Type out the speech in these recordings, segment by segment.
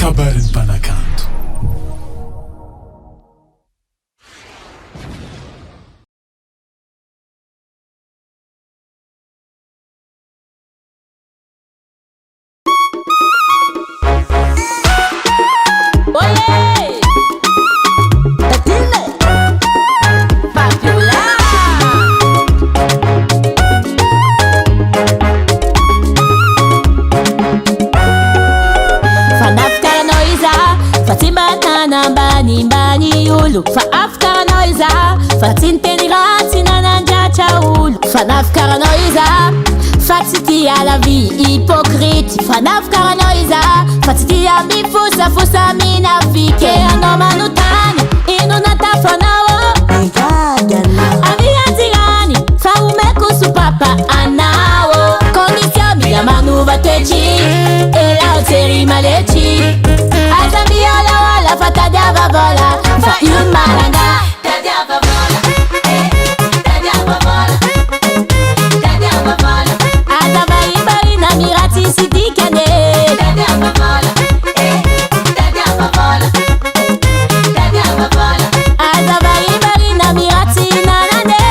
kabarin panakant. Faafkara noiza fatinteny raha tsy nanandratra olo. Fanafkara noiza fa tsy tia la vie hypocrite. Fanafkara noiza fa tsy tia mifosafosa minafike. Anao manontany ino natafanao avianzirany fa omeko sopapa anao. Kondisio mila manova toetry ela otseri malety. Aza miolawala fa tadiava vola fa io maranga. Tadiava vola, tadiava vola, tadiava vola. Aza bari na mirati si dikane. Tadiava vola, tadiava vola, tadiava vola. Aza bari na mirati nanane.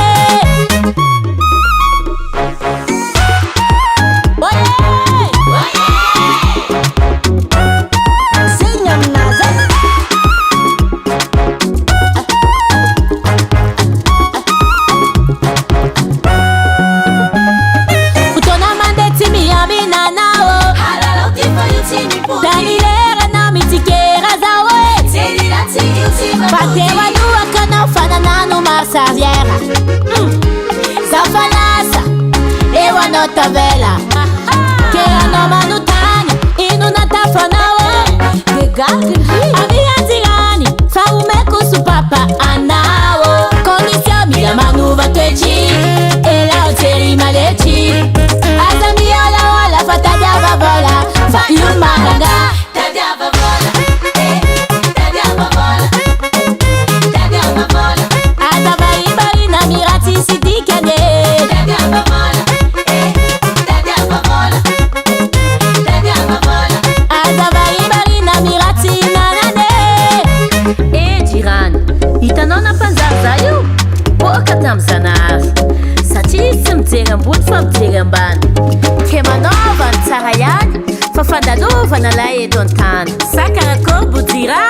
Patewa nua kana fana nanu masaviera. Zafalasa ewa nota vela. Kera no manutani inu natafanawa. Avianzirani fa umeko supapa anao. Kondisio mila manuva toetry ela otseri malety. Aza miola wala fa tadiava vola fa io maranga. Tadiava vola, tadiava vola. Aza bari na mirati si dikane. Tadiava vola, tadiava vola, tadiava vola. Aza bari na mirati nanane. Jirani, hitanao nampanjary io? Boaka tam'zanazy satria tsy mijery ambony fa mijery ambany. Ke manaova ny tsara ihany fa fandalovana la eto an-tany. Sa karakory Bojira?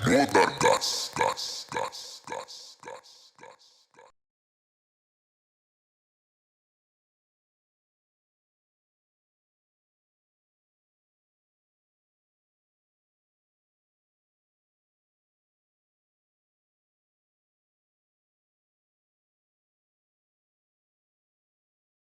More than gas.